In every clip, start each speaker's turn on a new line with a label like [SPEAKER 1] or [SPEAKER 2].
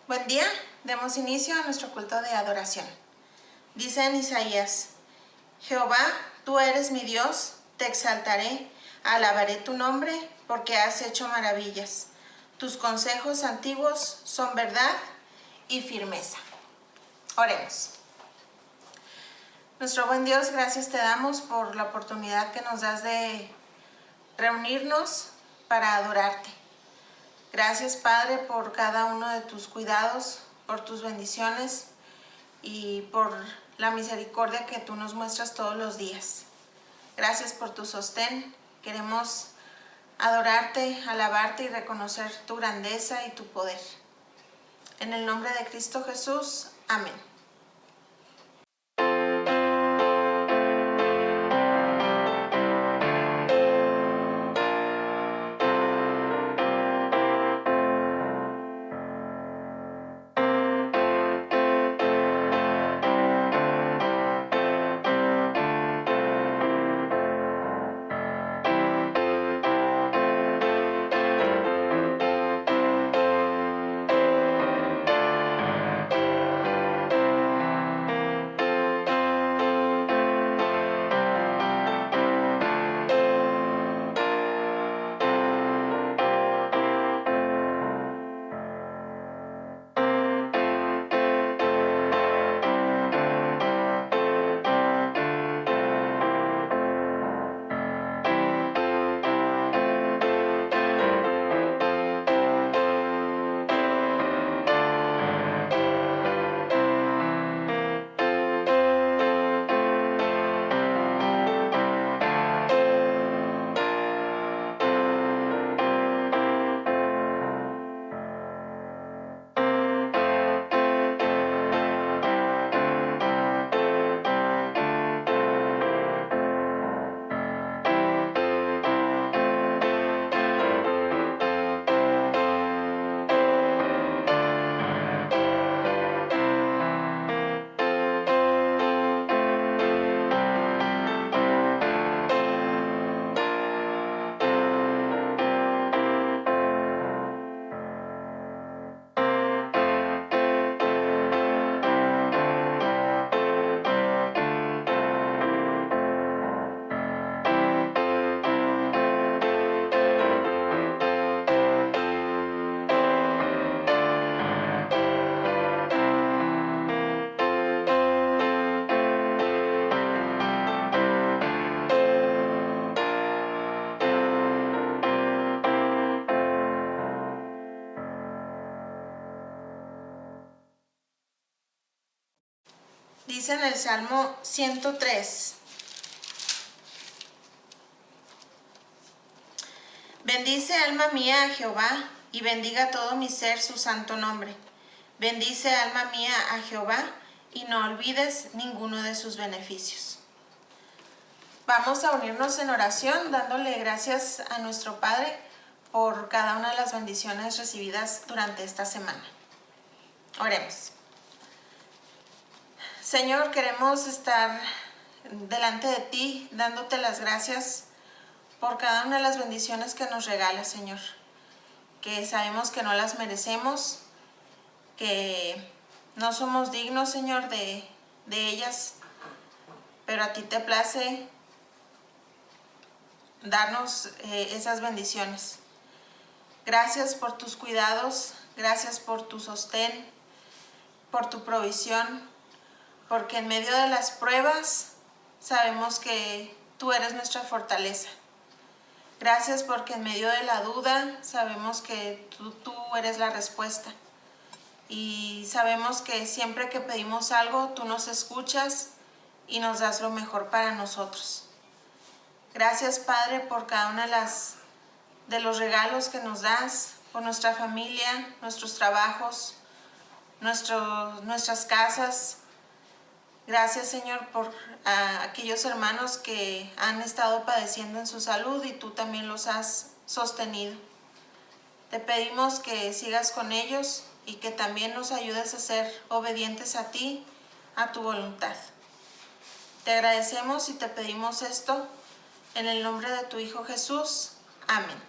[SPEAKER 1] Buen día, demos inicio a nuestro culto de adoración. Dice en Isaías: Jehová, tú eres mi Dios, te exaltaré, alabaré tu nombre, porque has hecho maravillas. Tus consejos antiguos son verdad y firmeza. Oremos. Nuestro buen Dios, gracias te damos por la oportunidad que nos das de reunirnos para adorarte. Gracias, Padre, por cada uno de tus cuidados, por tus bendiciones y por la misericordia que tú nos muestras todos los días. Gracias por tu sostén. Queremos adorarte, alabarte y reconocer tu grandeza y tu poder. En el nombre de Cristo Jesús. Amén. Dice en el Salmo 103: Bendice alma mía a Jehová, y bendiga todo mi ser su santo nombre. Bendice alma mía a Jehová, y no olvides ninguno de sus beneficios. Vamos a unirnos en oración dándole gracias a nuestro Padre por cada una de las bendiciones recibidas durante esta semana. Oremos. Señor, queremos estar delante de ti dándote las gracias por cada una de las bendiciones que nos regalas, Señor, que sabemos que no las merecemos, que no somos dignos, Señor, de ellas, pero a ti te place darnos esas bendiciones. Gracias por tus cuidados, gracias por tu sostén, por tu provisión, porque en medio de las pruebas sabemos que tú eres nuestra fortaleza. Gracias porque en medio de la duda sabemos que tú eres la respuesta. Y sabemos que siempre que pedimos algo, tú nos escuchas y nos das lo mejor para nosotros. Gracias, Padre, por cada una de los regalos que nos das, por nuestra familia, nuestros trabajos, nuestras casas. Gracias, Señor, por aquellos hermanos que han estado padeciendo en su salud y tú también los has sostenido. Te pedimos que sigas con ellos y que también nos ayudes a ser obedientes a ti, a tu voluntad. Te agradecemos y te pedimos esto en el nombre de tu Hijo Jesús. Amén.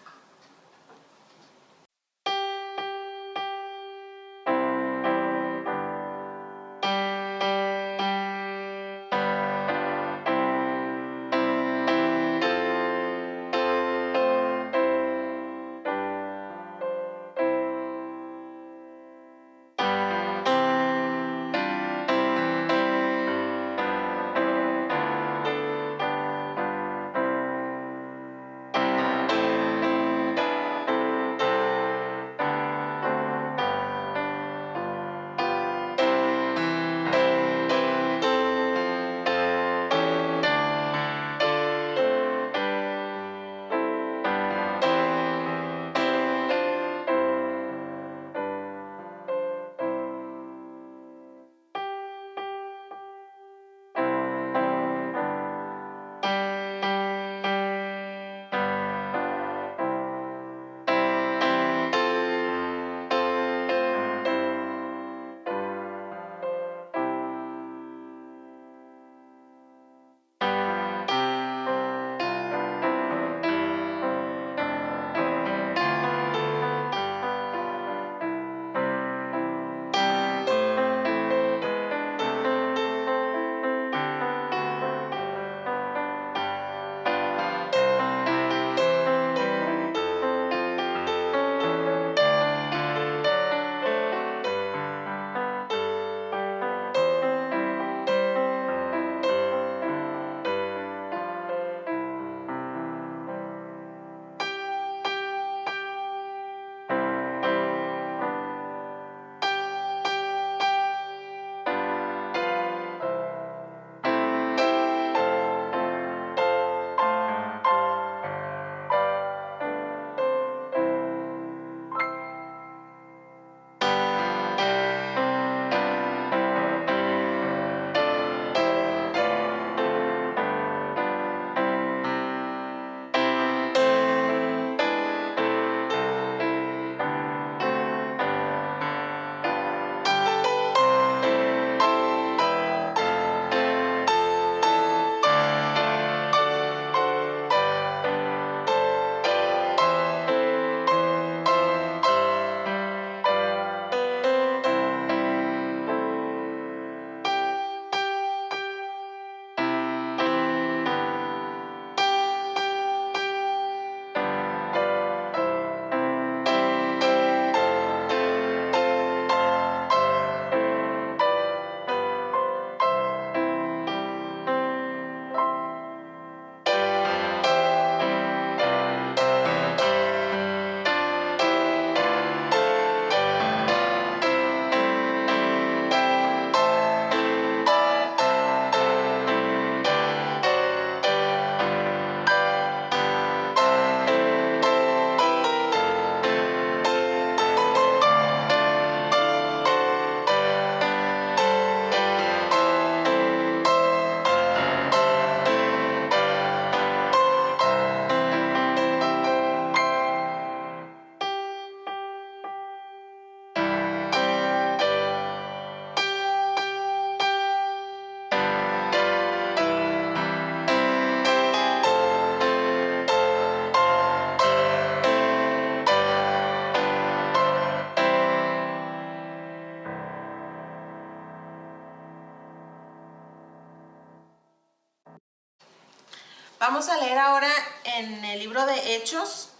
[SPEAKER 1] Vamos a leer ahora en el libro de Hechos,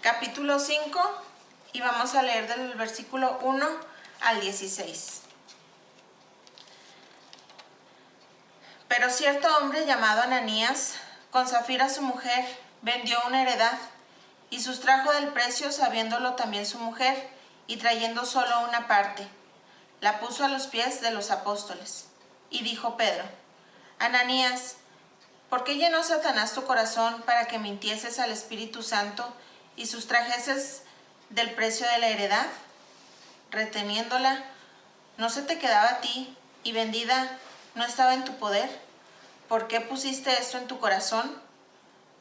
[SPEAKER 1] capítulo 5, y vamos a leer del versículo 1 al 16. Pero cierto hombre llamado Ananías, con Safira su mujer, vendió una heredad y sustrajo del precio, sabiéndolo también su mujer, y trayendo solo una parte, la puso a los pies de los apóstoles. Y dijo Pedro: Ananías, ¿por qué llenó Satanás tu corazón para que mintieses al Espíritu Santo y sustrajeses del precio de la heredad? Reteniéndola, ¿no se te quedaba a ti, y vendida no estaba en tu poder? ¿Por qué pusiste esto en tu corazón?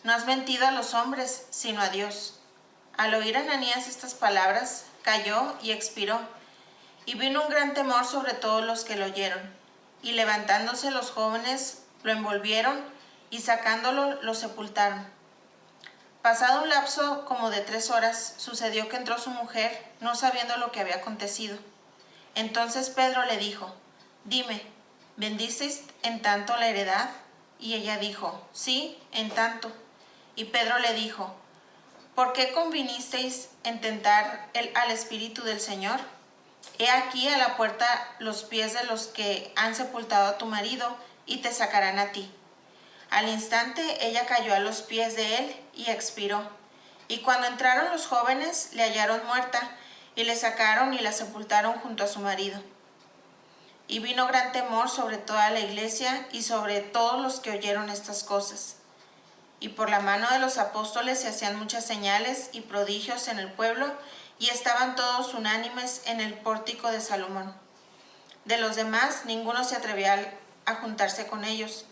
[SPEAKER 1] No has mentido a los hombres, sino a Dios. Al oír Ananías estas palabras, cayó y expiró. Y vino un gran temor sobre todos los que lo oyeron. Y levantándose los jóvenes, lo envolvieron y sacándolo, lo sepultaron. Pasado un lapso como de 3 horas, sucedió que entró su mujer, no sabiendo lo que había acontecido. Entonces Pedro le dijo: Dime, ¿vendisteis en tanto la heredad? Y ella dijo: Sí, en tanto. Y Pedro le dijo: ¿Por qué convinisteis en tentar al Espíritu del Señor? He aquí a la puerta los pies de los que han sepultado a tu marido, y te sacarán a ti. Al instante ella cayó a los pies de él y expiró. Y cuando entraron los jóvenes, le hallaron muerta, y le sacaron y la sepultaron junto a su marido. Y vino gran temor sobre toda la iglesia y sobre todos los que oyeron estas cosas. Y por la mano de los apóstoles se hacían muchas señales y prodigios en el pueblo, y estaban todos unánimes en el pórtico de Salomón. De los demás, ninguno se atrevía a juntarse con ellos,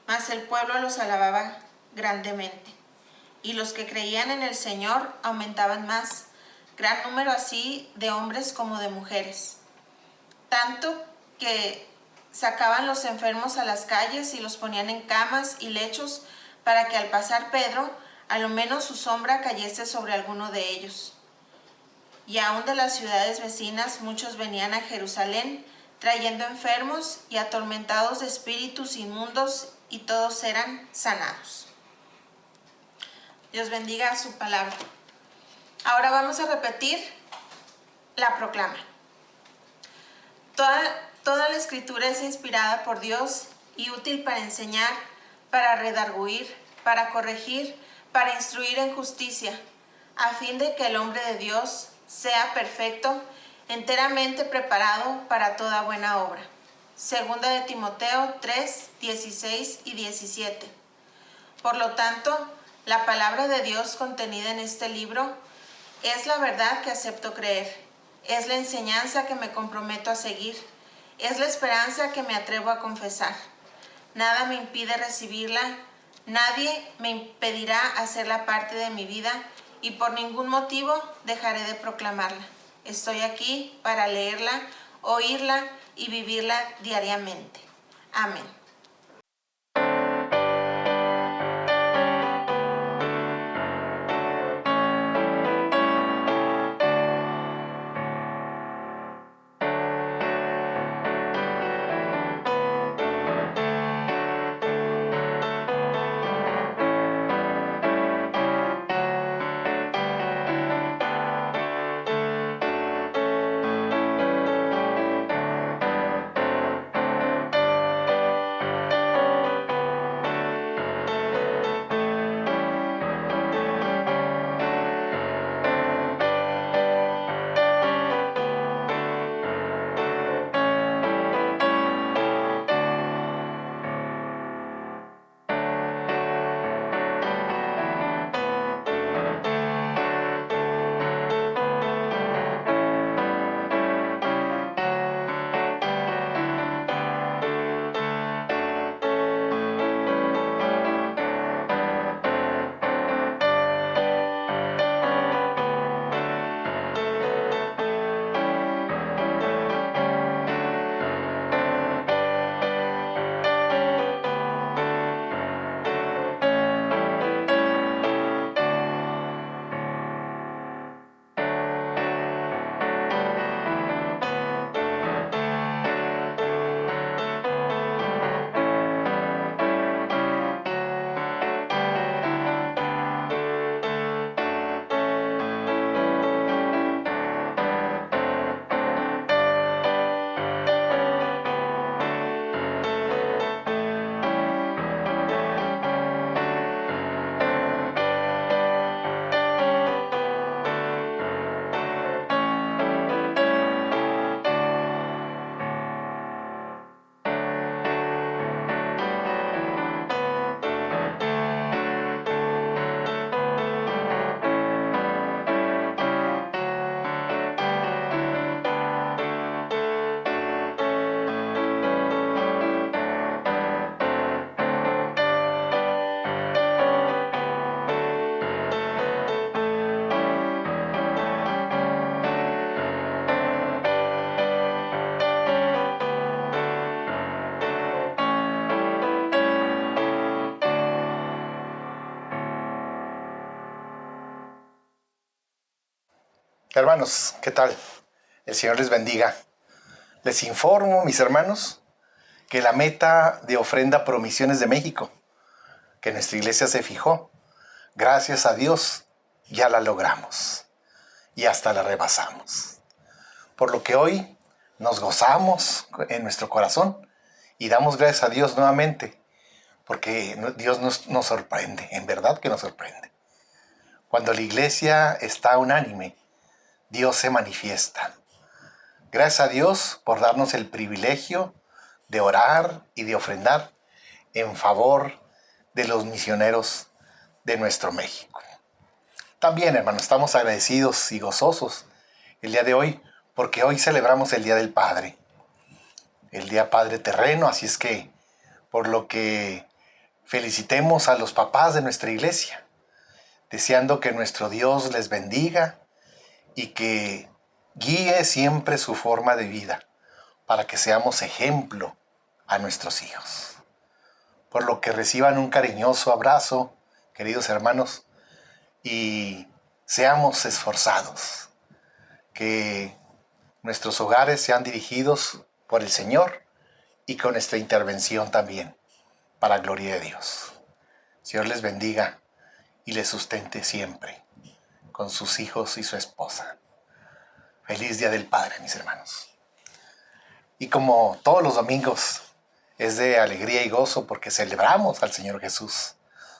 [SPEAKER 1] mas el pueblo los alababa grandemente. Y los que creían en el Señor aumentaban más, gran número así de hombres como de mujeres. Tanto que sacaban los enfermos a las calles y los ponían en camas y lechos, para que al pasar Pedro, a lo menos su sombra cayese sobre alguno de ellos. Y aun de las ciudades vecinas muchos venían a Jerusalén, trayendo enfermos y atormentados de espíritus inmundos, y todos eran sanados. Dios bendiga su palabra. Ahora vamos a repetir la proclama. Toda la escritura es inspirada por Dios y útil para enseñar, para redarguir, para corregir, para instruir en justicia, a fin de que el hombre de Dios sea perfecto, enteramente preparado para toda buena obra. Segunda de Timoteo 3, 16 y 17. Por lo tanto, la palabra de Dios contenida en este libro es la verdad que acepto creer, es la enseñanza que me comprometo a seguir, es la esperanza que me atrevo a confesar. Nada me impide recibirla, nadie me impedirá hacerla parte de mi vida, y por ningún motivo dejaré de proclamarla. Estoy aquí para leerla, oírla y vivirla diariamente. Amén.
[SPEAKER 2] Hermanos, ¿qué tal? El Señor les bendiga. Les informo, mis hermanos, que la meta de ofrenda por misiones de México, que nuestra iglesia se fijó, gracias a Dios, ya la logramos y hasta la rebasamos. Por lo que hoy nos gozamos en nuestro corazón y damos gracias a Dios nuevamente, porque Dios nos sorprende, en verdad que nos sorprende. Cuando la iglesia está unánime, Dios se manifiesta. Gracias a Dios por darnos el privilegio de orar y de ofrendar en favor de los misioneros de nuestro México. También, hermanos, estamos agradecidos y gozosos el día de hoy porque hoy celebramos el Día del Padre, el Día Padre terreno, así es que por lo que felicitemos a los papás de nuestra iglesia, deseando que nuestro Dios les bendiga y que guíe siempre su forma de vida para que seamos ejemplo a nuestros hijos. Por lo que reciban un cariñoso abrazo, queridos hermanos, y seamos esforzados, que nuestros hogares sean dirigidos por el Señor y con nuestra intervención también, para gloria de Dios. Señor les bendiga y les sustente siempre con sus hijos y su esposa. Feliz Día del Padre, mis hermanos. Y como todos los domingos es de alegría y gozo porque celebramos al Señor Jesús,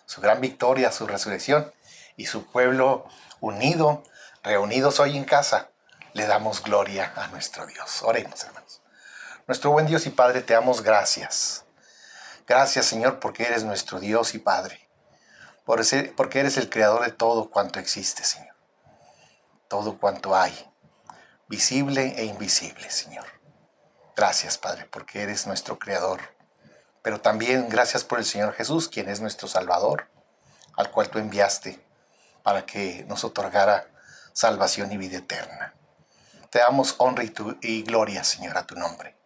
[SPEAKER 2] su gran victoria, su resurrección y su pueblo unido, reunidos hoy en casa, le damos gloria a nuestro Dios. Oremos, hermanos. Nuestro buen Dios y Padre, te damos gracias. Gracias, Señor, porque eres nuestro Dios y Padre. Porque eres el creador de todo cuanto existe, Señor. Todo cuanto hay, visible e invisible, Señor. Gracias, Padre, porque eres nuestro creador. Pero también gracias por el Señor Jesús, quien es nuestro Salvador, al cual tú enviaste para que nos otorgara salvación y vida eterna. Te damos honra y gloria, Señor, a tu nombre.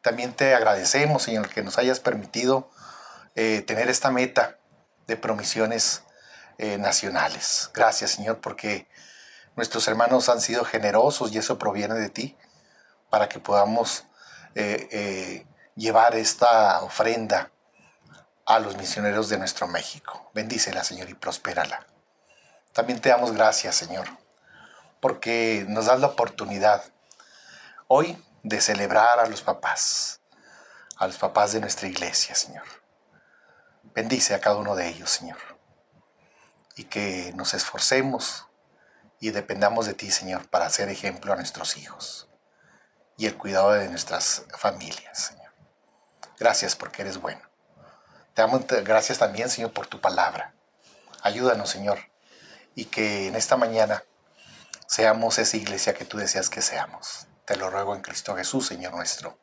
[SPEAKER 2] También te agradecemos, Señor, que nos hayas permitido tener esta meta de promisiones nacionales. Gracias, Señor, porque nuestros hermanos han sido generosos y eso proviene de ti, para que podamos llevar esta ofrenda a los misioneros de nuestro México. Bendícela, Señor, y prospérala. También te damos gracias, Señor, porque nos das la oportunidad hoy de celebrar a los papás de nuestra iglesia, Señor. Bendice a cada uno de ellos, Señor, y que nos esforcemos y dependamos de ti, Señor, para hacer ejemplo a nuestros hijos y el cuidado de nuestras familias, Señor. Gracias porque eres bueno. Te damos gracias también, Señor, por tu palabra. Ayúdanos, Señor, y que en esta mañana seamos esa iglesia que tú deseas que seamos. Te lo ruego en Cristo Jesús, Señor nuestro.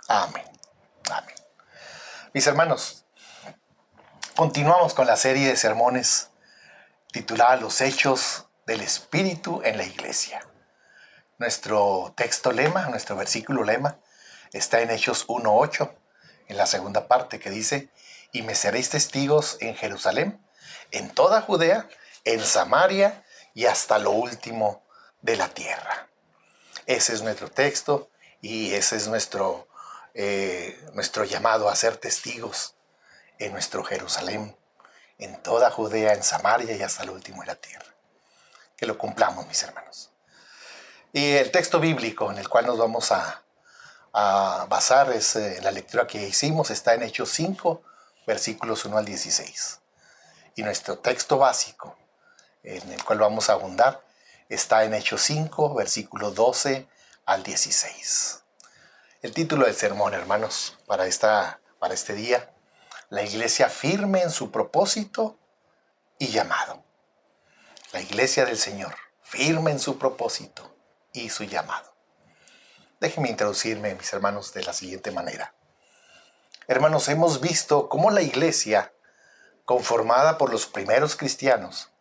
[SPEAKER 2] Amén. Amén. Mis hermanos, continuamos con la serie de sermones titulada Los Hechos del Espíritu en la Iglesia. Nuestro texto lema, nuestro versículo lema, está en Hechos 1:8, en la segunda parte, que dice: y me seréis testigos en Jerusalén, en toda Judea, en Samaria y hasta lo último de la tierra. Ese es nuestro texto y ese es nuestro llamado a ser testigos en nuestro Jerusalén, en toda Judea, en Samaria y hasta lo último de la tierra. Que lo cumplamos, mis hermanos. Y el texto bíblico en el cual nos vamos a basar es la lectura que hicimos, está en Hechos 5, versículos 1 al 16. Y nuestro texto básico, en el cual vamos a abundar, está en Hechos 5, versículos 12 al 16. El título del sermón, hermanos, para este día: la iglesia firme en su propósito y llamado. La iglesia del Señor, firme en su propósito y su llamado. Déjenme introducirme, mis hermanos, de la siguiente manera. Hermanos, hemos visto cómo la iglesia, conformada por los primeros cristianos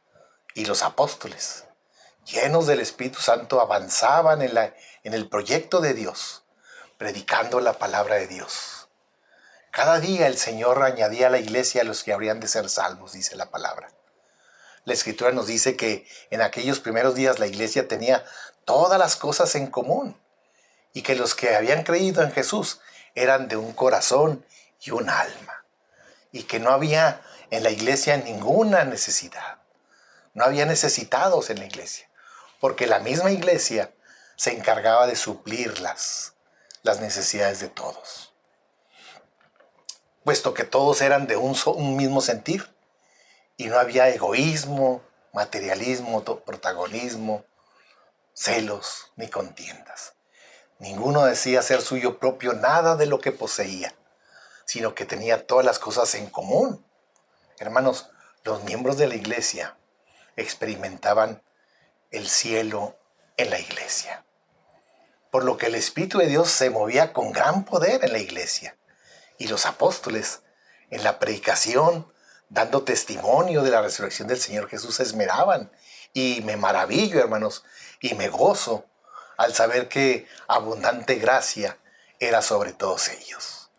[SPEAKER 2] y los apóstoles, llenos del Espíritu Santo, avanzaban en el proyecto de Dios, predicando la palabra de Dios. Cada día el Señor añadía a la iglesia a los que habrían de ser salvos, dice la palabra. la Escritura nos dice que en aquellos primeros días la iglesia tenía todas las cosas en común y que los que habían creído en Jesús eran de un corazón y un alma, y que no había en la iglesia ninguna necesidad. No había necesitados en la iglesia, porque la misma iglesia se encargaba de suplir las necesidades de todos. Puesto que todos eran de un mismo sentir, y no había egoísmo, materialismo, protagonismo, celos ni contiendas. Ninguno decía ser suyo propio nada de lo que poseía, sino que tenía todas las cosas en común. Hermanos, los miembros de la iglesia experimentaban el cielo en la iglesia, por lo que el Espíritu de Dios se movía con gran poder en la iglesia, y los apóstoles en la predicación, dando testimonio de la resurrección del Señor Jesús, se esmeraban. Y me maravillo, hermanos, y me gozo al saber que abundante gracia era sobre todos ellos.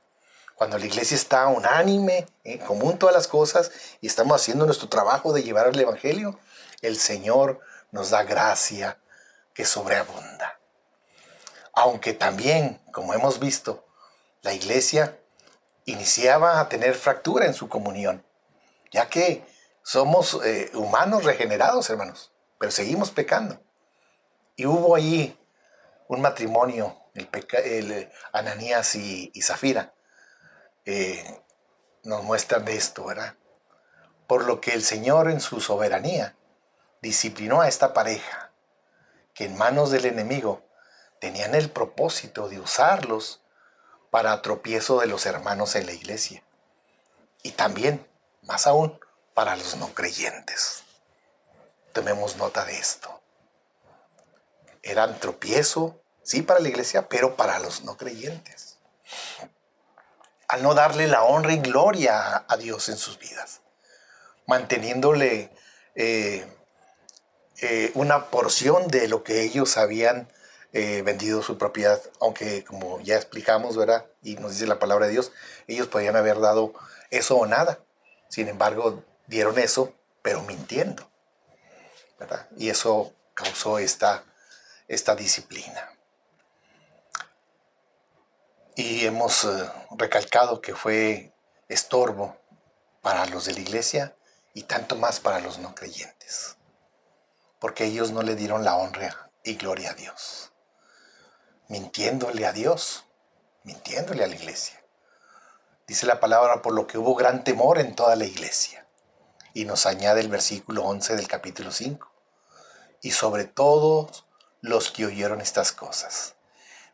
[SPEAKER 2] Cuando la iglesia está unánime, en común todas las cosas, y estamos haciendo nuestro trabajo de llevar el Evangelio, el Señor nos da gracia que sobreabunda. Aunque también, como hemos visto, la iglesia iniciaba a tener fractura en su comunión, ya que somos humanos regenerados, hermanos, pero seguimos pecando. Y hubo allí un matrimonio, Ananías y Zafira, nos muestran de esto, ¿verdad? Por lo que el Señor en su soberanía disciplinó a esta pareja, que en manos del enemigo tenían el propósito de usarlos para tropiezo de los hermanos en la iglesia. Y también, más aún, para los no creyentes. Tomemos nota de esto. Eran tropiezo, sí, para la iglesia, pero para los no creyentes. Al no darle la honra y gloria a Dios en sus vidas, manteniéndole una porción de lo que ellos habían vendido su propiedad, aunque como ya explicamos, ¿verdad? Y nos dice la palabra de Dios, ellos podían haber dado eso o nada. Sin embargo, dieron eso, pero mintiendo, ¿verdad? Y eso causó esta disciplina. Y hemos recalcado que fue estorbo para los de la iglesia y tanto más para los no creyentes, porque ellos no le dieron la honra y gloria a Dios, mintiéndole a Dios, mintiéndole a la iglesia. Dice la palabra, por lo que hubo gran temor en toda la iglesia. Y nos añade el versículo 11 del capítulo 5. Y sobre todos los que oyeron estas cosas,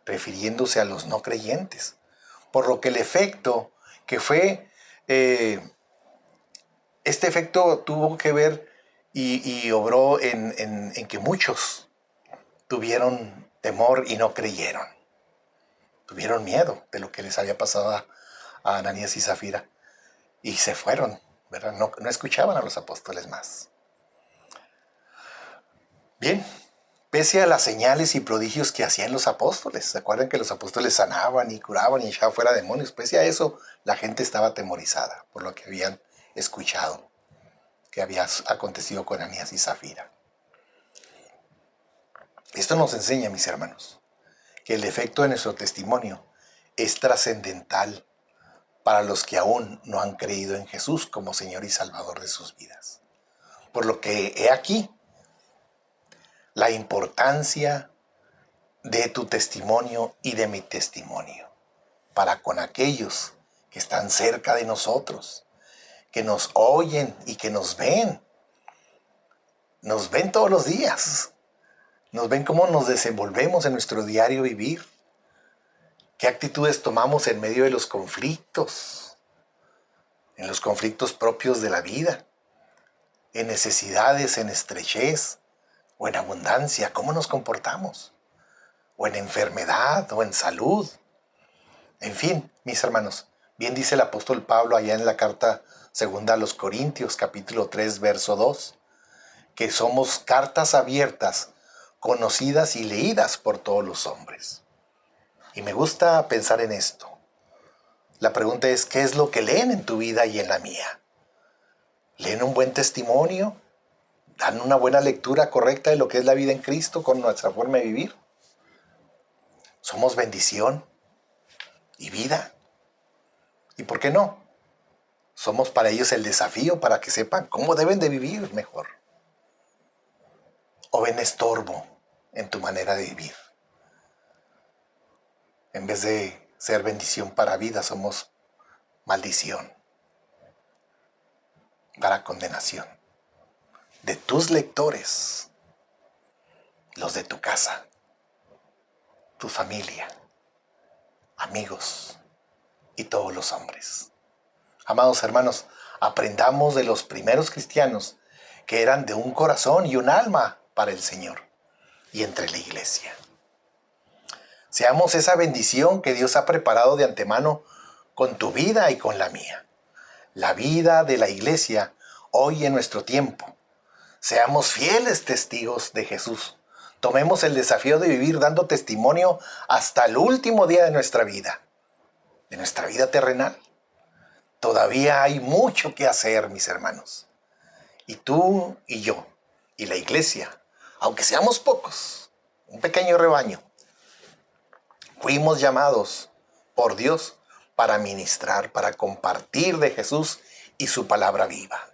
[SPEAKER 2] refiriéndose a los no creyentes. Por lo que el efecto que fue, este efecto tuvo que ver y obró en que muchos tuvieron temor y no creyeron. Tuvieron miedo de lo que les había pasado a Ananías y Zafira. Y se fueron, ¿verdad? No escuchaban a los apóstoles más. Bien, pese a las señales y prodigios que hacían los apóstoles. ¿Se acuerdan que los apóstoles sanaban y curaban y echaban fuera demonios? Pese a eso, la gente estaba atemorizada por lo que habían escuchado que había acontecido con Ananías y Zafira. Esto nos enseña, mis hermanos, que el efecto de nuestro testimonio es trascendental para los que aún no han creído en Jesús como Señor y Salvador de sus vidas. Por lo que he aquí la importancia de tu testimonio y de mi testimonio para con aquellos que están cerca de nosotros, que nos oyen y que nos ven. Nos ven todos los días. Nos ven cómo nos desenvolvemos en nuestro diario vivir. ¿Qué actitudes tomamos en medio de los conflictos? En los conflictos propios de la vida. En necesidades, en estrechez o en abundancia. ¿Cómo nos comportamos? O en enfermedad o en salud. En fin, mis hermanos, bien dice el apóstol Pablo allá en la carta segunda a los Corintios, capítulo 3, verso 2, que somos cartas abiertas, conocidas y leídas por todos los hombres. Y me gusta pensar en esto. La pregunta es, ¿qué es lo que leen en tu vida y en la mía? ¿Leen un buen testimonio? dan una buena lectura correcta de lo que es la vida en Cristo con nuestra forma de vivir. Somos bendición y vida. ¿Y por qué no? Somos para ellos el desafío para que sepan cómo deben de vivir mejor. ¿O ven estorbo en tu manera de vivir? En vez de ser bendición para vida, somos maldición para condenación de tus lectores, los de tu casa, tu familia, amigos y todos los hombres. Amados hermanos, aprendamos de los primeros cristianos que eran de un corazón y un alma para el Señor y entre la iglesia. Seamos esa bendición que Dios ha preparado de antemano con tu vida y con la mía. La vida de la iglesia hoy en nuestro tiempo. Seamos fieles testigos de Jesús. Tomemos el desafío de vivir dando testimonio hasta el último día de nuestra vida terrenal. Todavía hay mucho que hacer, mis hermanos. Y tú y yo, y la iglesia, aunque seamos pocos, un pequeño rebaño, fuimos llamados por Dios para ministrar, para compartir de Jesús y su palabra viva.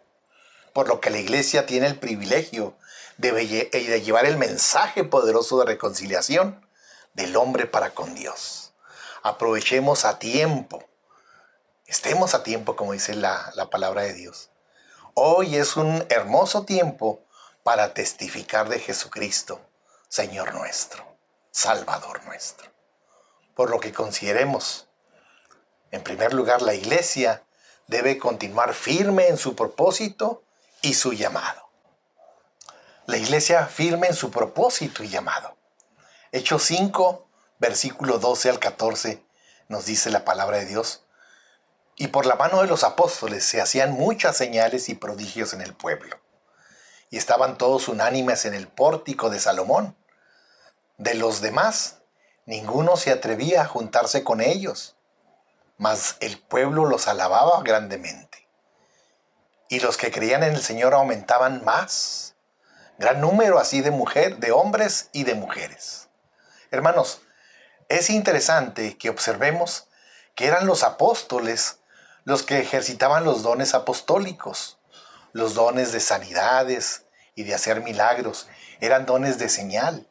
[SPEAKER 2] Por lo que la iglesia tiene el privilegio de llevar el mensaje poderoso de reconciliación del hombre para con Dios. Aprovechemos a tiempo. Estemos a tiempo, como dice la palabra de Dios. Hoy es un hermoso tiempo para testificar de Jesucristo, Señor nuestro, Salvador nuestro. Por lo que consideremos, en primer lugar, la iglesia debe continuar firme en su propósito y su llamado. La iglesia firme en su propósito y llamado. Hechos 5, versículo 12 al 14, nos dice la palabra de Dios. Y por la mano de los apóstoles se hacían muchas señales y prodigios en el pueblo. Y estaban todos unánimes en el pórtico de Salomón. De los demás, ninguno se atrevía a juntarse con ellos, mas el pueblo los alababa grandemente. Y los que creían en el Señor aumentaban más, gran número así de hombres y de mujeres. Hermanos, es interesante que observemos que eran los apóstoles los que ejercitaban los dones apostólicos, los dones de sanidades y de hacer milagros, eran dones de señal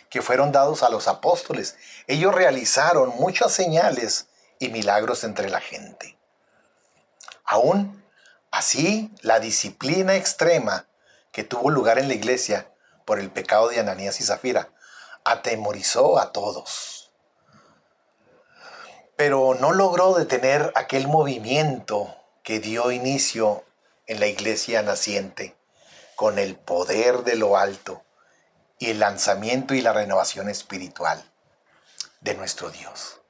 [SPEAKER 2] que fueron dados a los apóstoles. Ellos realizaron muchas señales y milagros entre la gente. Aún así, la disciplina extrema que tuvo lugar en la iglesia por el pecado de Ananías y Zafira atemorizó a todos. Pero no logró detener aquel movimiento que dio inicio en la iglesia naciente con el poder de lo alto y el lanzamiento y la renovación espiritual de nuestro Dios.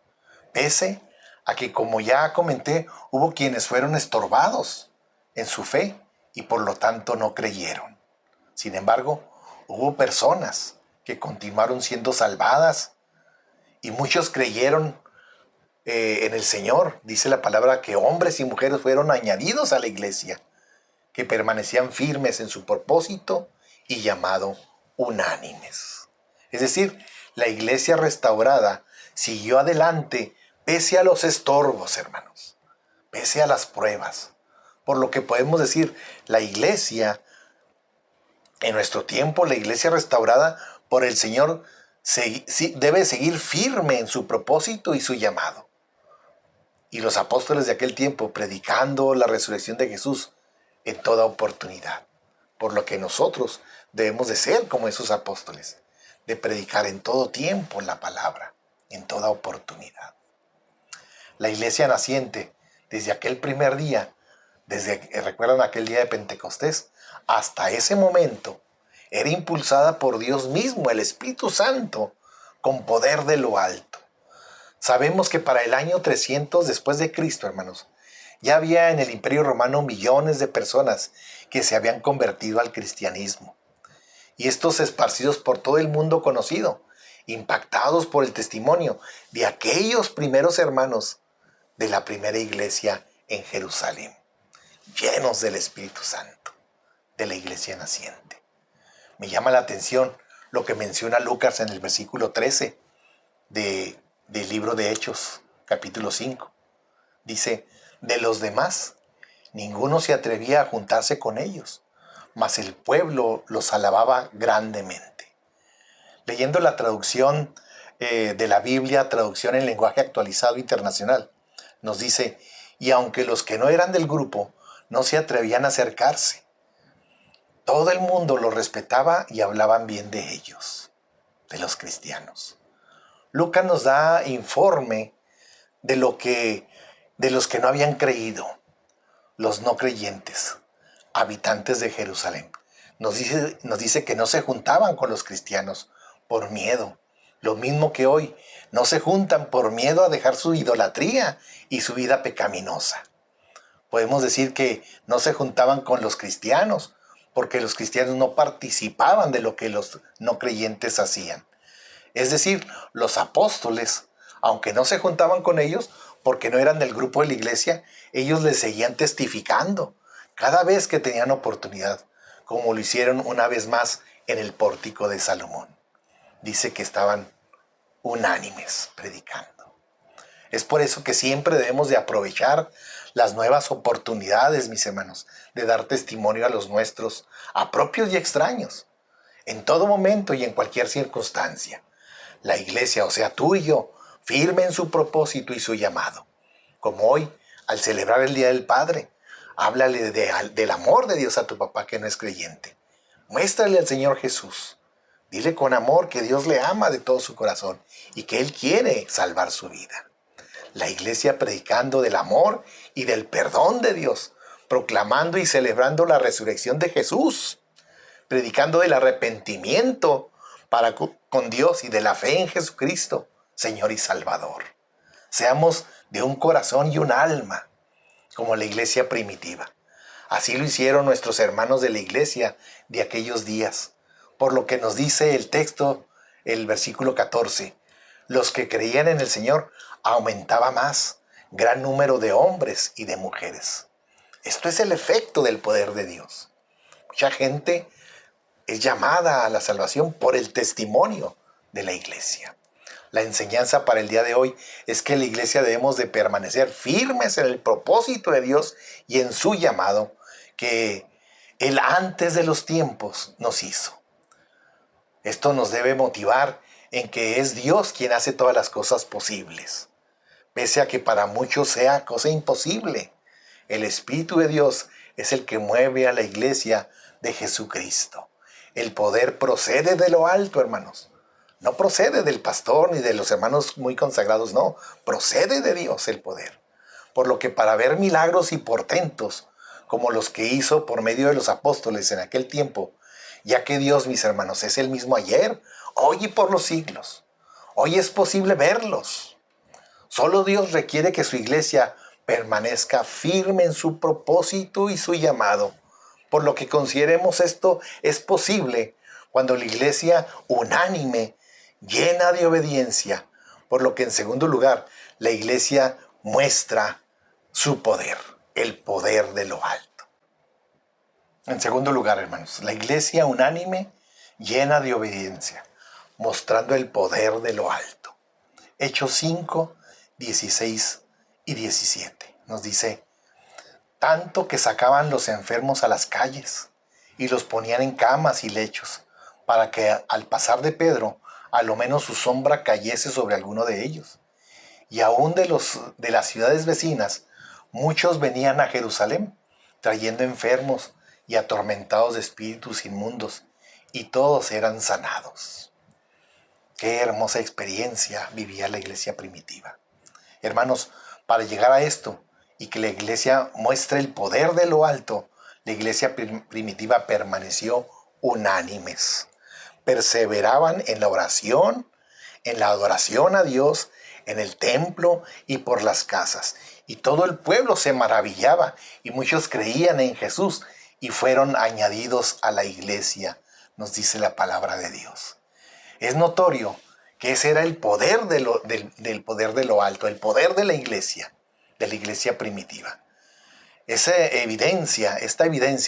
[SPEAKER 2] Pese a que, como ya comenté, hubo quienes fueron estorbados en su fe y por lo tanto no creyeron. Sin embargo, hubo personas que continuaron siendo salvadas y muchos creyeron en el Señor. Dice la palabra que hombres y mujeres fueron añadidos a la iglesia, que permanecían firmes en su propósito y llamado unánimes. Es decir, la iglesia restaurada siguió adelante pese a los estorbos, hermanos, pese a las pruebas. Por lo que podemos decir, la iglesia, en nuestro tiempo, la iglesia restaurada por el Señor debe seguir firme en su propósito y su llamado. Y los apóstoles de aquel tiempo predicando la resurrección de Jesús en toda oportunidad. Por lo que nosotros debemos de ser como esos apóstoles, de predicar en todo tiempo la palabra, en toda oportunidad. La iglesia naciente, desde aquel primer día, recuerdan aquel día de Pentecostés, hasta ese momento, era impulsada por Dios mismo, el Espíritu Santo, con poder de lo alto. Sabemos que para el año 300 después de Cristo, hermanos, ya había en el Imperio Romano millones de personas que se habían convertido al cristianismo. Y estos esparcidos por todo el mundo conocido, impactados por el testimonio de aquellos primeros hermanos de la primera iglesia en Jerusalén, llenos del Espíritu Santo, de la iglesia naciente. Me llama la atención lo que menciona Lucas en el versículo 13 del libro de Hechos, capítulo 5. Dice, de los demás, ninguno se atrevía a juntarse con ellos, mas el pueblo los alababa grandemente. Leyendo la traducción de la Biblia, traducción en lenguaje actualizado internacional, nos dice, y aunque los que no eran del grupo no se atrevían a acercarse, todo el mundo los respetaba y hablaban bien de ellos, de los cristianos. Lucas nos da informe de los que no habían creído, los no creyentes, habitantes de Jerusalén. Nos dice que no se juntaban con los cristianos por miedo. Lo mismo que hoy, no se juntan por miedo a dejar su idolatría y su vida pecaminosa. Podemos decir que no se juntaban con los cristianos porque los cristianos no participaban de lo que los no creyentes hacían. Es decir, los apóstoles, aunque no se juntaban con ellos porque no eran del grupo de la iglesia, ellos les seguían testificando cada vez que tenían oportunidad, como lo hicieron una vez más en el pórtico de Salomón. Dice que estaban unánimes predicando. Es por eso que siempre debemos de aprovechar las nuevas oportunidades, mis hermanos, de dar testimonio a los nuestros, a propios y extraños, en todo momento y en cualquier circunstancia. La iglesia, o sea, tú y yo, firme en su propósito y su llamado. Como hoy, al celebrar el Día del Padre, háblale del amor de Dios a tu papá que no es creyente. Muéstrale al Señor Jesús. Dile con amor que Dios le ama de todo su corazón y que Él quiere salvar su vida. La iglesia predicando del amor y del perdón de Dios, proclamando y celebrando la resurrección de Jesús, predicando del arrepentimiento para con Dios y de la fe en Jesucristo, Señor y Salvador. Seamos de un corazón y un alma, como la iglesia primitiva. Así lo hicieron nuestros hermanos de la iglesia de aquellos días, por lo que nos dice el texto, el versículo 14. Los que creían en el Señor aumentaba más, gran número de hombres y de mujeres. Esto es el efecto del poder de Dios. Mucha gente es llamada a la salvación por el testimonio de la iglesia. La enseñanza para el día de hoy es que la iglesia debemos de permanecer firmes en el propósito de Dios y en su llamado que Él antes de los tiempos nos hizo. Esto nos debe motivar en que es Dios quien hace todas las cosas posibles. Pese a que para muchos sea cosa imposible, el Espíritu de Dios es el que mueve a la iglesia de Jesucristo. El poder procede de lo alto, hermanos. No procede del pastor ni de los hermanos muy consagrados, no. Procede de Dios el poder. Por lo que para ver milagros y portentos, como los que hizo por medio de los apóstoles en aquel tiempo, ya que Dios, mis hermanos, es el mismo ayer, hoy y por los siglos. Hoy es posible verlos. Solo Dios requiere que su iglesia permanezca firme en su propósito y su llamado. Por lo que consideremos esto es posible cuando la iglesia unánime, llena de obediencia, por lo que en segundo lugar la iglesia muestra su poder, el poder de lo alto. En segundo lugar, hermanos, la iglesia unánime, llena de obediencia, mostrando el poder de lo alto. Hechos 5, 16 y 17 nos dice, tanto que sacaban los enfermos a las calles y los ponían en camas y lechos, para que al pasar de Pedro, a lo menos su sombra cayese sobre alguno de ellos. Y aún de las ciudades vecinas, muchos venían a Jerusalén, trayendo enfermos y atormentados de espíritus inmundos, y todos eran sanados. Qué hermosa experiencia vivía la iglesia primitiva. Hermanos, para llegar a esto y que la iglesia muestre el poder de lo alto, la iglesia primitiva permaneció unánimes. Perseveraban en la oración, en la adoración a Dios, en el templo y por las casas. Y todo el pueblo se maravillaba y muchos creían en Jesús y fueron añadidos a la iglesia, nos dice la palabra de Dios. Es notorio que ese era el poder del poder de lo alto, el poder de la iglesia primitiva. Esta evidencia,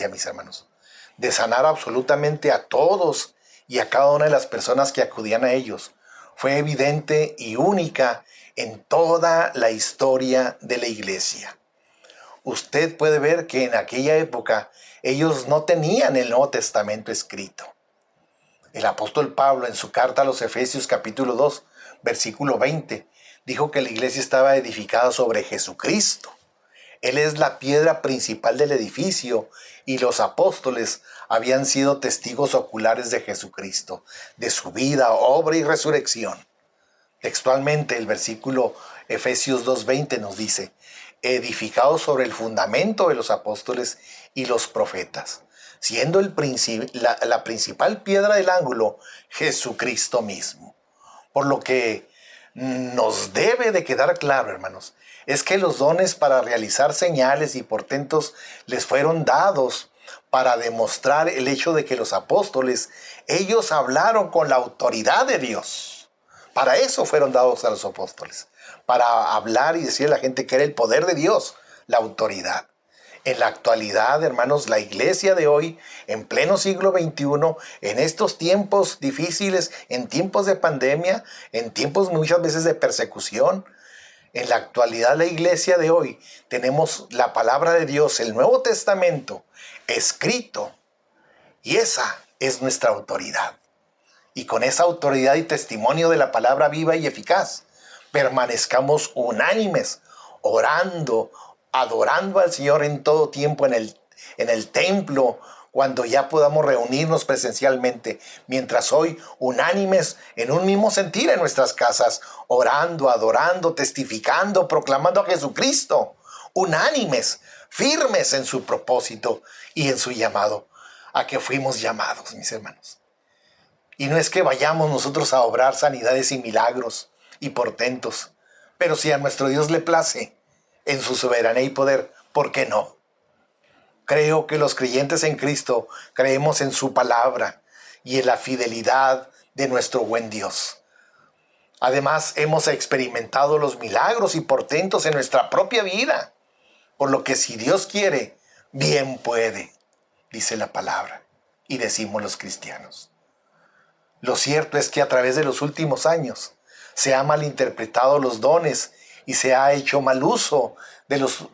[SPEAKER 2] mis hermanos, de sanar absolutamente a todos y a cada una de las personas que acudían a ellos, fue evidente y única en toda la historia de la iglesia. Usted puede ver que en aquella época ellos no tenían el Nuevo Testamento escrito. El apóstol Pablo en su carta a los Efesios capítulo 2, versículo 20, dijo que la iglesia estaba edificada sobre Jesucristo. Él es la piedra principal del edificio y los apóstoles habían sido testigos oculares de Jesucristo, de su vida, obra y resurrección. Textualmente el versículo Efesios 2:20 nos dice: edificados sobre el fundamento de los apóstoles y los profetas, siendo la principal piedra del ángulo Jesucristo mismo. Por lo que nos debe de quedar claro, hermanos, es que los dones para realizar señales y portentos les fueron dados para demostrar el hecho de que los apóstoles, ellos hablaron con la autoridad de Dios. Para eso fueron dados a los apóstoles, para hablar y decirle a la gente que era el poder de Dios, la autoridad. En la actualidad, hermanos, la iglesia de hoy, en pleno siglo XXI, en estos tiempos difíciles, en tiempos de pandemia, en tiempos muchas veces de persecución, en la actualidad la iglesia de hoy tenemos la palabra de Dios, el Nuevo Testamento, escrito, y esa es nuestra autoridad. Y con esa autoridad y testimonio de la palabra viva y eficaz, permanezcamos unánimes, orando, adorando al Señor en todo tiempo en el templo, cuando ya podamos reunirnos presencialmente, mientras hoy unánimes en un mismo sentir en nuestras casas, orando, adorando, testificando, proclamando a Jesucristo, unánimes, firmes en su propósito y en su llamado, a que fuimos llamados, mis hermanos. Y no es que vayamos nosotros a obrar sanidades y milagros y portentos, pero si a nuestro Dios le place, en su soberanía y poder, ¿por qué no? Creo que los creyentes en Cristo creemos en su palabra y en la fidelidad de nuestro buen Dios. Además, hemos experimentado los milagros y portentos en nuestra propia vida, por lo que si Dios quiere, bien puede, dice la palabra, y decimos los cristianos. Lo cierto es que a través de los últimos años se han malinterpretado los dones y se ha hecho mal uso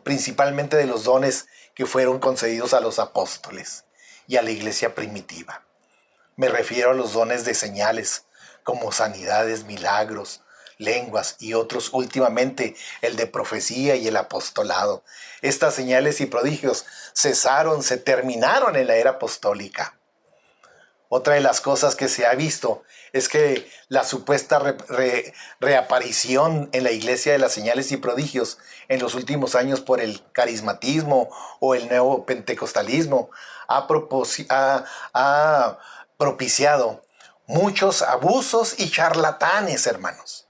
[SPEAKER 2] principalmente de los dones que fueron concedidos a los apóstoles y a la iglesia primitiva. Me refiero a los dones de señales como sanidades, milagros, lenguas y otros, últimamente el de profecía y el apostolado. Estas señales y prodigios se terminaron en la era apostólica. Otra de las cosas que se ha visto es que la supuesta reaparición en la iglesia de las señales y prodigios en los últimos años por el carismatismo o el nuevo pentecostalismo ha propiciado muchos abusos y charlatanes, hermanos,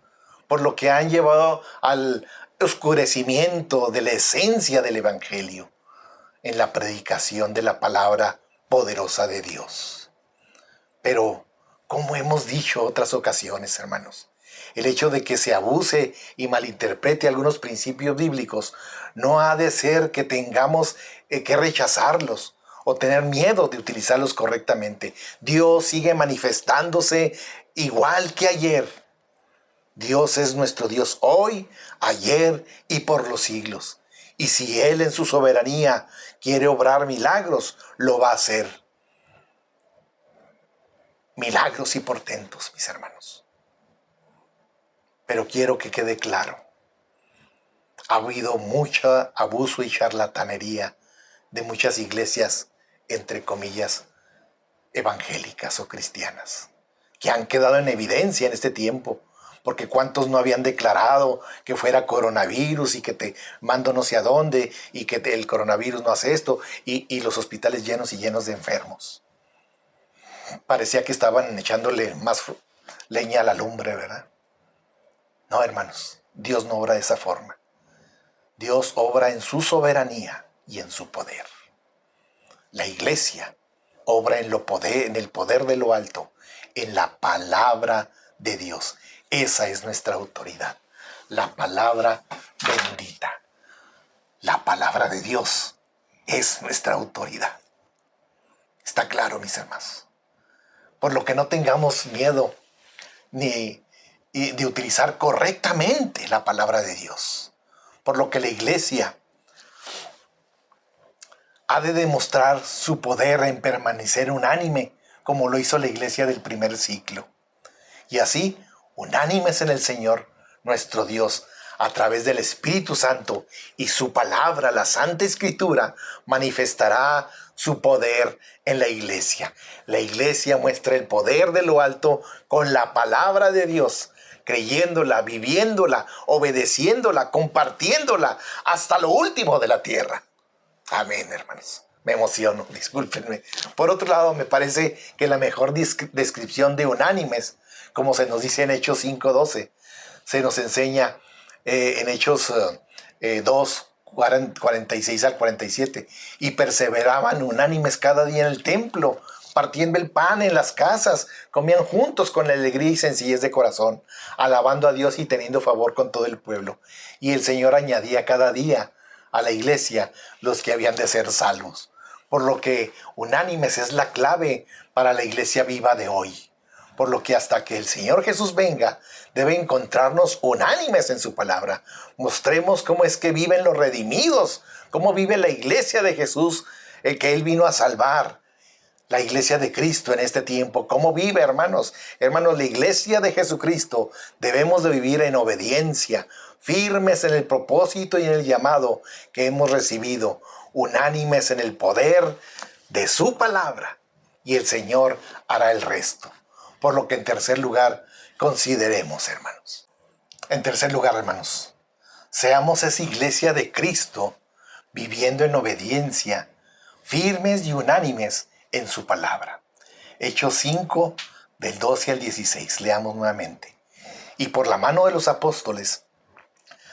[SPEAKER 2] por lo que han llevado al oscurecimiento de la esencia del evangelio en la predicación de la palabra poderosa de Dios. Pero, como hemos dicho otras ocasiones, hermanos, el hecho de que se abuse y malinterprete algunos principios bíblicos no ha de ser que tengamos que rechazarlos o tener miedo de utilizarlos correctamente. Dios sigue manifestándose igual que ayer. Dios es nuestro Dios hoy, ayer y por los siglos. Y si Él en su soberanía quiere obrar milagros, lo va a hacer. Milagros y portentos, mis hermanos. Pero quiero que quede claro, ha habido mucho abuso y charlatanería de muchas iglesias, entre comillas, evangélicas o cristianas, que han quedado en evidencia en este tiempo, porque cuántos no habían declarado que fuera coronavirus y que te mando no sé a dónde y que el coronavirus no hace esto y los hospitales llenos y llenos de enfermos. Parecía que estaban echándole más leña a la lumbre, ¿verdad? No, hermanos, Dios no obra de esa forma. Dios obra en su soberanía y en su poder. La iglesia obra en el poder de lo alto, en la palabra de Dios. Esa es nuestra autoridad, la palabra bendita. La palabra de Dios es nuestra autoridad. Está claro, mis hermanos. Por lo que no tengamos miedo ni de utilizar correctamente la palabra de Dios. Por lo que la iglesia ha de demostrar su poder en permanecer unánime, como lo hizo la iglesia del primer siglo. Y así, unánimes en el Señor, nuestro Dios, a través del Espíritu Santo y su palabra, la Santa Escritura, manifestará su poder en la iglesia. La iglesia muestra el poder de lo alto con la palabra de Dios, creyéndola, viviéndola, obedeciéndola, compartiéndola hasta lo último de la tierra. Amén, hermanos. Me emociono, discúlpenme. Por otro lado, me parece que la mejor descripción de unánimes, como se nos dice en Hechos 5:12, se nos enseña en Hechos 2, 46 al 47. Y perseveraban unánimes cada día en el templo, partiendo el pan en las casas, comían juntos con alegría y sencillez de corazón, alabando a Dios y teniendo favor con todo el pueblo. Y el Señor añadía cada día a la iglesia los que habían de ser salvos. Por lo que unánimes es la clave para la iglesia viva de hoy. Por lo que hasta que el Señor Jesús venga, debe encontrarnos unánimes en su palabra. Mostremos cómo es que viven los redimidos, cómo vive la iglesia de Jesús, el que Él vino a salvar. La iglesia de Cristo en este tiempo, ¿cómo vive, hermanos? Hermanos, la iglesia de Jesucristo debemos de vivir en obediencia, firmes en el propósito y en el llamado que hemos recibido, unánimes en el poder de su palabra, y el Señor hará el resto. Por lo que en tercer lugar, consideremos, hermanos. En tercer lugar, hermanos, seamos esa iglesia de Cristo, viviendo en obediencia, firmes y unánimes en su palabra. Hechos 5, del 12 al 16. Leamos nuevamente. Y por la mano de los apóstoles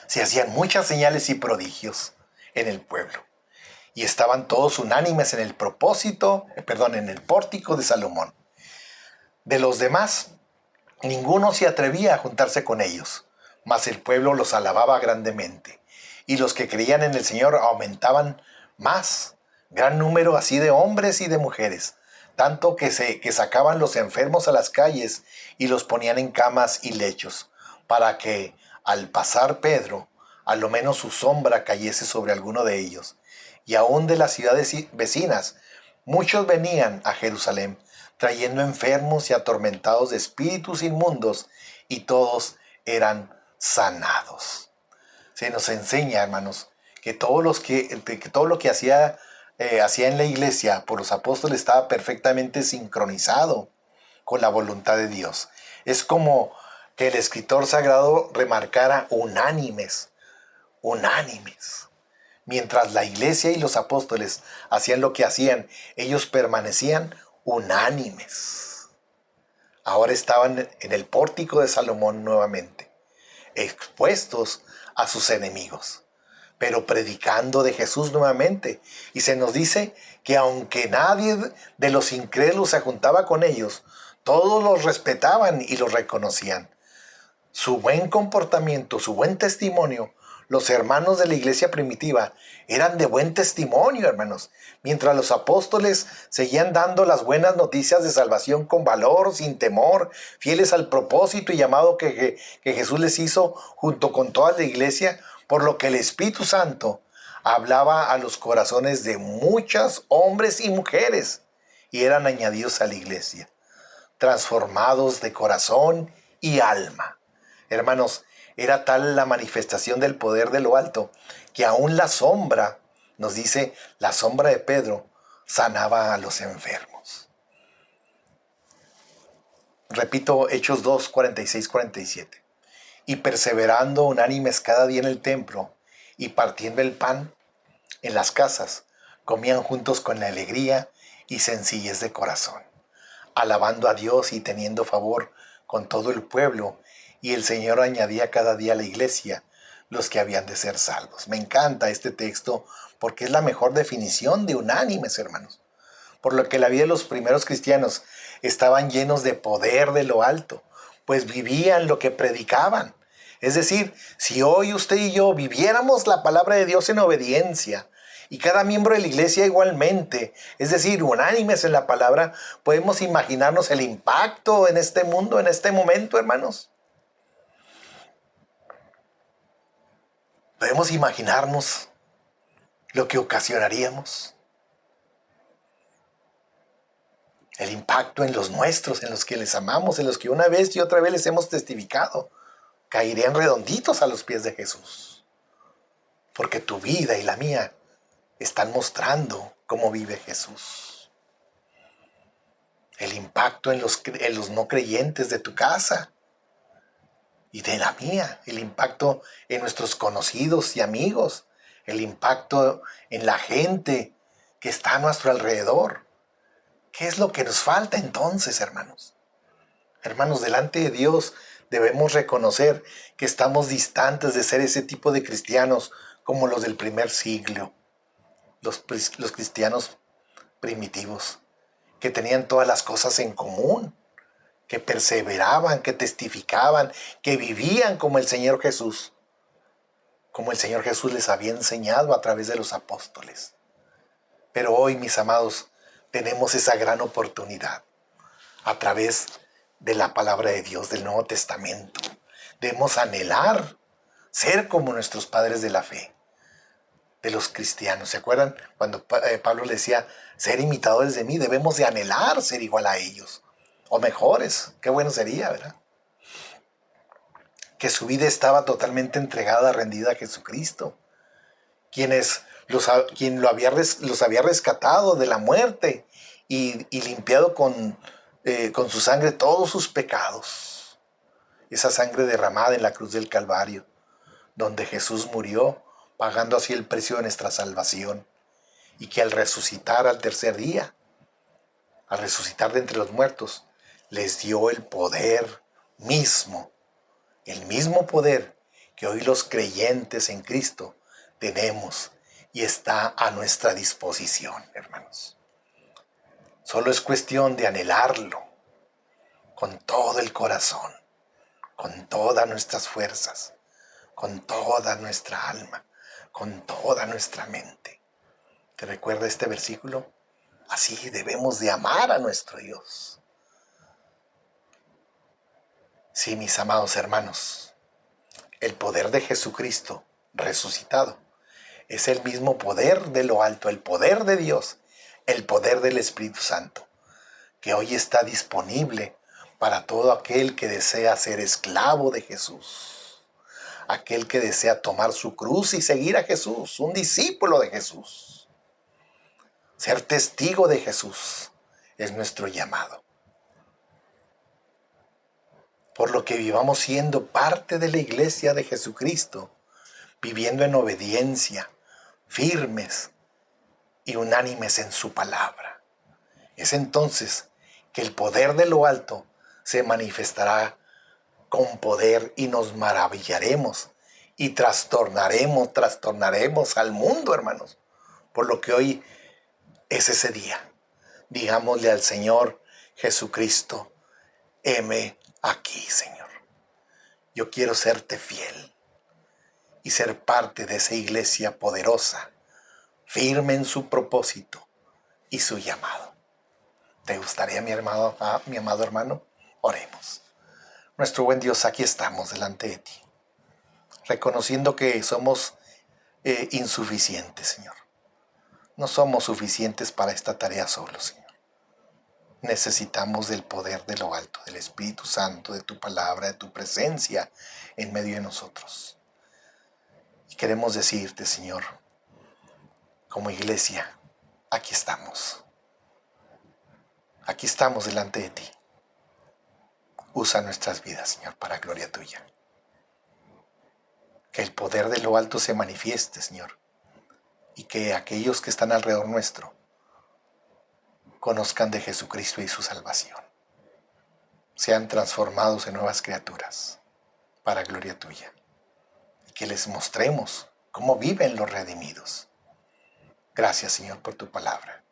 [SPEAKER 2] se hacían muchas señales y prodigios en el pueblo. Y estaban todos unánimes en el en el pórtico de Salomón. De los demás, ninguno se atrevía a juntarse con ellos, mas el pueblo los alababa grandemente. Y los que creían en el Señor aumentaban más, gran número así de hombres y de mujeres, tanto que sacaban los enfermos a las calles y los ponían en camas y lechos, para que, al pasar Pedro, a lo menos su sombra cayese sobre alguno de ellos. Y aún de las ciudades vecinas, muchos venían a Jerusalén, trayendo enfermos y atormentados de espíritus inmundos, y todos eran sanados. Se nos enseña, hermanos, que todo lo que hacía en la iglesia por los apóstoles estaba perfectamente sincronizado con la voluntad de Dios. Es como que el escritor sagrado remarcara unánimes. Mientras la iglesia y los apóstoles hacían lo que hacían, ellos permanecían unánimes. Ahora estaban en el pórtico de Salomón nuevamente, expuestos a sus enemigos, pero predicando de Jesús nuevamente. Y se nos dice que aunque nadie de los incrédulos se juntaba con ellos, todos los respetaban y los reconocían. Su buen comportamiento, su buen testimonio, los hermanos de la iglesia primitiva eran de buen testimonio, hermanos. Mientras los apóstoles seguían dando las buenas noticias de salvación con valor, sin temor, fieles al propósito y llamado que Jesús les hizo junto con toda la iglesia, por lo que el Espíritu Santo hablaba a los corazones de muchos hombres y mujeres y eran añadidos a la iglesia, transformados de corazón y alma. Hermanos, era tal la manifestación del poder de lo alto que aún la sombra, nos dice la sombra de Pedro, sanaba a los enfermos. Repito, Hechos 2, 46, 47. Y perseverando unánimes cada día en el templo y partiendo el pan en las casas, comían juntos con alegría y sencillez de corazón, alabando a Dios y teniendo favor con todo el pueblo. Y el Señor añadía cada día a la iglesia los que habían de ser salvos. Me encanta este texto porque es la mejor definición de unánimes, hermanos. Por lo que la vida de los primeros cristianos estaban llenos de poder de lo alto, pues vivían lo que predicaban. Es decir, si hoy usted y yo viviéramos la palabra de Dios en obediencia y cada miembro de la iglesia igualmente, es decir, unánimes en la palabra, podemos imaginarnos el impacto en este mundo, en este momento, hermanos. Podemos imaginarnos lo que ocasionaríamos. El impacto en los nuestros, en los que les amamos, en los que una vez y otra vez les hemos testificado. Caerían redonditos a los pies de Jesús. Porque tu vida y la mía están mostrando cómo vive Jesús. El impacto en los no creyentes de tu casa y de la mía. El impacto en nuestros conocidos y amigos. El impacto en la gente que está a nuestro alrededor. ¿Qué es lo que nos falta entonces, hermanos? Hermanos, delante de Dios debemos reconocer que estamos distantes de ser ese tipo de cristianos como los del primer siglo. Los cristianos primitivos, que tenían todas las cosas en común, que perseveraban, que testificaban, que vivían como el Señor Jesús les había enseñado a través de los apóstoles. Pero hoy, mis amados, tenemos esa gran oportunidad a través de la palabra de Dios, del Nuevo Testamento. Debemos anhelar ser como nuestros padres de la fe, de los cristianos. ¿Se acuerdan cuando Pablo le decía, ser imitadores de mí? Debemos de anhelar ser igual a ellos, o mejores. Qué bueno sería, ¿verdad? Que su vida estaba totalmente entregada, rendida a Jesucristo, quien los había rescatado de la muerte y limpiado con su sangre todos sus pecados. Esa sangre derramada en la cruz del Calvario, donde Jesús murió, pagando así el precio de nuestra salvación, y que al resucitar al tercer día, al resucitar de entre los muertos, les dio el poder mismo, el mismo poder que hoy los creyentes en Cristo tenemos y está a nuestra disposición, hermanos. Solo es cuestión de anhelarlo con todo el corazón, con todas nuestras fuerzas, con toda nuestra alma, con toda nuestra mente. ¿Te recuerda este versículo? Así debemos de amar a nuestro Dios. Sí, mis amados hermanos, el poder de Jesucristo resucitado es el mismo poder de lo alto, el poder de Dios, el poder del Espíritu Santo, que hoy está disponible para todo aquel que desea ser esclavo de Jesús, aquel que desea tomar su cruz y seguir a Jesús, un discípulo de Jesús. Ser testigo de Jesús es nuestro llamado. Por lo que vivamos siendo parte de la iglesia de Jesucristo, viviendo en obediencia, firmes y unánimes en su palabra. Es entonces que el poder de lo alto se manifestará con poder y nos maravillaremos y trastornaremos al mundo, hermanos. Por lo que hoy es ese día. Digámosle al Señor Jesucristo, heme aquí, Señor. Yo quiero serte fiel y ser parte de esa iglesia poderosa, firme en su propósito y su llamado. ¿Te gustaría, mi amado hermano? Oremos. Nuestro buen Dios, aquí estamos delante de ti, reconociendo que somos insuficientes, Señor. No somos suficientes para esta tarea solos, Señor. Necesitamos del poder de lo alto, del Espíritu Santo, de tu palabra, de tu presencia en medio de nosotros. Y queremos decirte, Señor, como iglesia, aquí estamos. Aquí estamos delante de ti. Usa nuestras vidas, Señor, para gloria tuya. Que el poder de lo alto se manifieste, Señor, y que aquellos que están alrededor nuestro conozcan de Jesucristo y su salvación. Sean transformados en nuevas criaturas para gloria tuya. Y que les mostremos cómo viven los redimidos. Gracias, Señor, por tu palabra.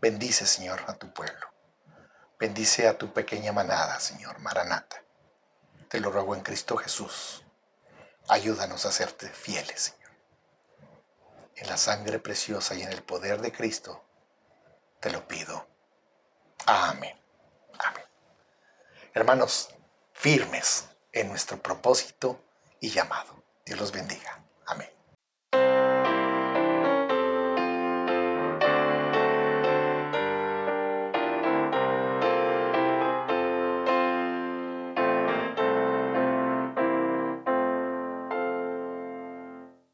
[SPEAKER 2] Bendice, Señor, a tu pueblo. Bendice a tu pequeña manada, Señor, Maranata. Te lo ruego en Cristo Jesús. Ayúdanos a serte fieles, Señor. en la sangre preciosa y en el poder de Cristo, te lo pido. Amén. Amén. Hermanos, firmes en nuestro propósito y llamado. Dios los bendiga. Amén.